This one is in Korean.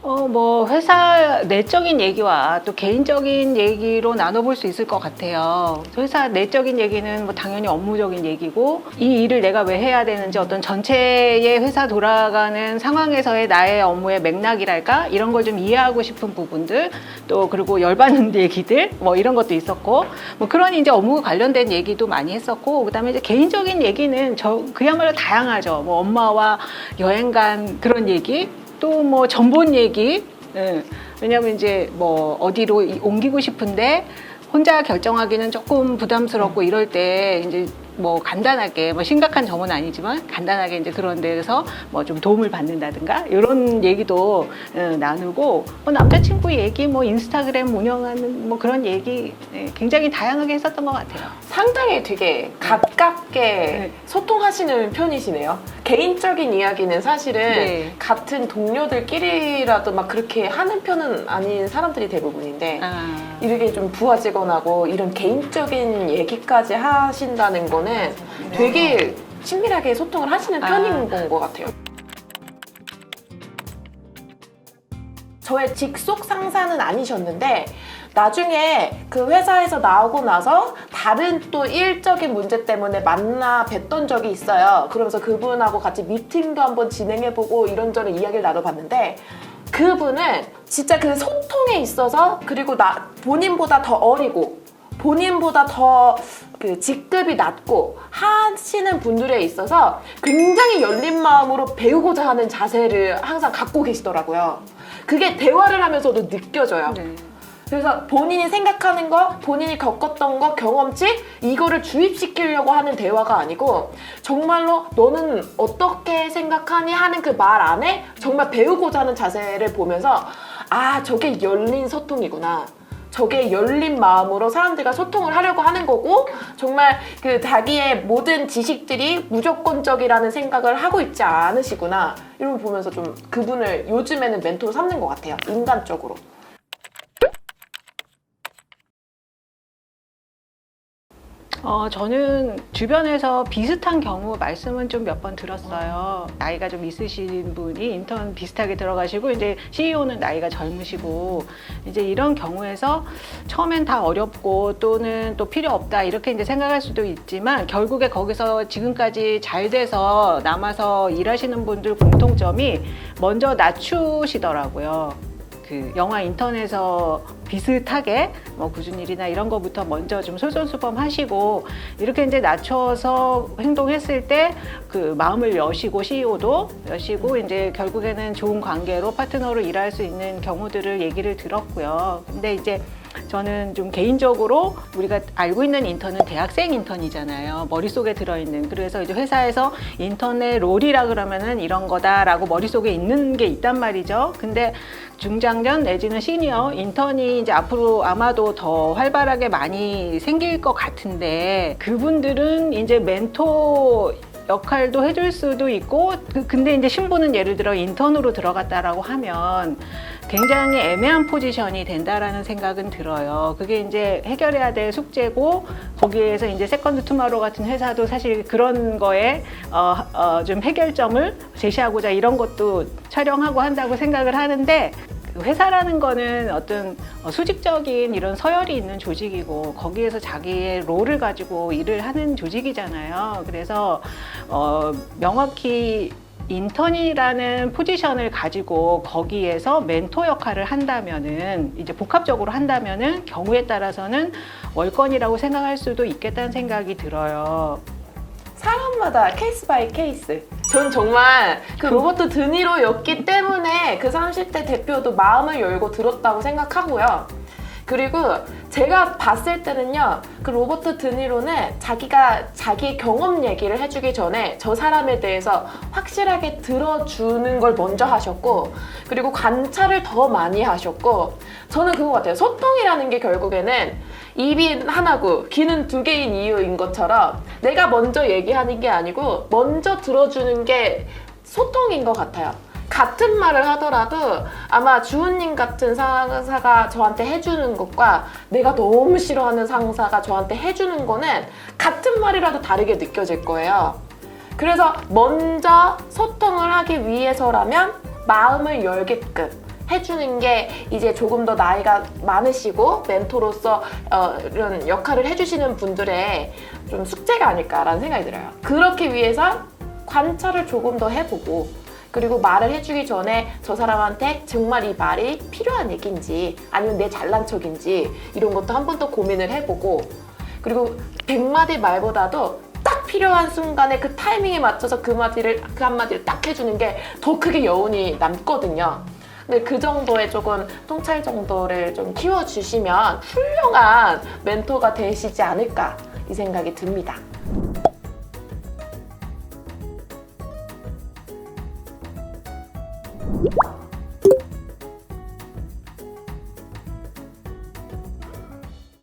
뭐 회사 내적인 얘기와 또 개인적인 얘기로 나눠볼 수 있을 것 같아요. 회사 내적인 얘기는 뭐 당연히 업무적인 얘기고, 이 일을 내가 왜 해야 되는지, 어떤 전체의 회사 돌아가는 상황에서의 나의 업무의 맥락이랄까, 이런 걸 좀 이해하고 싶은 부분들, 또 그리고 열받는 얘기들, 뭐 이런 것도 있었고, 뭐 그런 이제 업무 관련된 얘기도 많이 했었고, 그다음에 이제 개인적인 얘기는 그야말로 다양하죠. 뭐 엄마와 여행 간 그런 얘기, 또 뭐 전본 얘기. 왜냐면 이제 뭐 어디로 옮기고 싶은데 혼자 결정하기는 조금 부담스럽고 이럴 때 이제 뭐 간단하게, 뭐 심각한 점은 아니지만 간단하게 이제 그런 데서 뭐 좀 도움을 받는다든가 이런 얘기도 나누고, 뭐 남자친구 얘기, 뭐 인스타그램 운영하는 뭐 그런 얘기 굉장히 다양하게 했었던 것 같아요. 상당히 되게 가깝게 소통하시는 편이시네요. 개인적인 이야기는 사실은 같은 동료들끼리라도 막 그렇게 하는 편은 아닌 사람들이 대부분인데, 이렇게 좀 부하직원하고 이런 개인적인 얘기까지 하신다는 거는 되게 친밀하게 소통을 하시는 편인 건 것 같아요. 저의 직속 상사는 아니셨는데, 나중에 그 회사에서 나오고 나서 다른 또 일적인 문제 때문에 만나 뵀던 적이 있어요. 그러면서 그분하고 같이 미팅도 한번 진행해보고 이런저런 이야기를 나눠봤는데, 그분은 진짜 그 소통에 있어서, 그리고 본인보다 더 어리고 본인보다 더 그 직급이 낮고 하시는 분들에 있어서 굉장히 열린 마음으로 배우고자 하는 자세를 항상 갖고 계시더라고요. 그게 대화를 하면서도 느껴져요. 그래서 본인이 생각하는 거, 본인이 겪었던 거, 경험치, 이거를 주입시키려고 하는 대화가 아니고, 정말로 너는 어떻게 생각하니 하는 그 말 안에 정말 배우고자 하는 자세를 보면서, 아, 저게 열린 소통이구나. 저게 열린 마음으로 사람들과 소통을 하려고 하는 거고, 정말 그 자기의 모든 지식들이 무조건적이라는 생각을 하고 있지 않으시구나. 이런 걸 보면서 좀 그분을 요즘에는 멘토로 삼는 것 같아요. 인간적으로. 저는 주변에서 비슷한 경우 말씀은 좀 몇 번 들었어요. 나이가 좀 있으신 분이 인턴 비슷하게 들어가시고, 이제 CEO는 나이가 젊으시고, 이제 이런 경우에서 처음엔 다 어렵고 또는 또 필요 없다 이렇게 이제 생각할 수도 있지만, 결국에 거기서 지금까지 잘 돼서 남아서 일하시는 분들 공통점이 먼저 낮추시더라고요. 그 영화 인턴에서 비슷하게 뭐 굳은 일이나 이런 거부터 먼저 좀 솔선수범하시고, 이렇게 이제 낮춰서 행동했을 때 그 마음을 여시고, CEO도 여시고, 이제 결국에는 좋은 관계로 파트너로 일할 수 있는 경우들을 얘기를 들었고요. 근데 이제 저는 좀 개인적으로 우리가 알고 있는 인턴은 대학생 인턴이잖아요. 머릿속에 들어있는. 그래서 이제 회사에서 인턴의 롤이라 그러면은 이런 거다라고 머릿속에 있는 게 있단 말이죠. 근데 중장년 내지는 시니어 인턴이 이제 앞으로 아마도 더 활발하게 많이 생길 것 같은데, 그분들은 이제 멘토 역할도 해줄 수도 있고, 근데 이제 신분은 예를 들어 인턴으로 들어갔다라고 하면 굉장히 애매한 포지션이 된다라는 생각은 들어요. 그게 이제 해결해야 될 숙제고, 거기에서 이제 세컨드 투마로우 같은 회사도 사실 그런 거에 좀 해결점을 제시하고자 이런 것도 촬영하고 한다고 생각을 하는데, 회사라는 거는 어떤 수직적인 이런 서열이 있는 조직이고, 거기에서 자기의 롤을 가지고 일을 하는 조직이잖아요. 그래서 명확히 인턴이라는 포지션을 가지고 거기에서 멘토 역할을 한다면은, 이제 복합적으로 한다면은 경우에 따라서는 월권이라고 생각할 수도 있겠다는 생각이 들어요. 사람마다 케이스 바이 케이스. 전 정말 그 로버트 드니로였기 때문에 그 30대 대표도 마음을 열고 들었다고 생각하고요. 그리고 제가 봤을 때는요, 그 로버트 드니로는 자기가 자기의 경험 얘기를 해주기 전에 저 사람에 대해서 확실하게 들어주는 걸 먼저 하셨고, 그리고 관찰을 더 많이 하셨고, 저는 그거 같아요. 소통이라는 게 결국에는 입이 하나고 귀는 두 개인 이유인 것처럼, 내가 먼저 얘기하는 게 아니고 먼저 들어주는 게 소통인 것 같아요. 같은 말을 하더라도 아마 주은님 같은 상사가 저한테 해주는 것과 내가 너무 싫어하는 상사가 저한테 해주는 거는 같은 말이라도 다르게 느껴질 거예요. 그래서 먼저 소통을 하기 위해서라면 마음을 열게끔, 해주는 게 이제 조금 더 나이가 많으시고 멘토로서 이런 역할을 해주시는 분들의 좀 숙제가 아닐까라는 생각이 들어요. 그렇기 위해서 관찰을 조금 더 해보고, 그리고 말을 해주기 전에 저 사람한테 정말 이 말이 필요한 얘기인지 아니면 내 잘난 척인지 이런 것도 한 번 더 고민을 해보고, 그리고 100마디 말보다도 딱 필요한 순간에 그 타이밍에 맞춰서 그 한마디를 딱 해주는 게 더 크게 여운이 남거든요. 근데 그 정도의 조금 통찰 정도를 좀 키워주시면 훌륭한 멘토가 되시지 않을까 이 생각이 듭니다.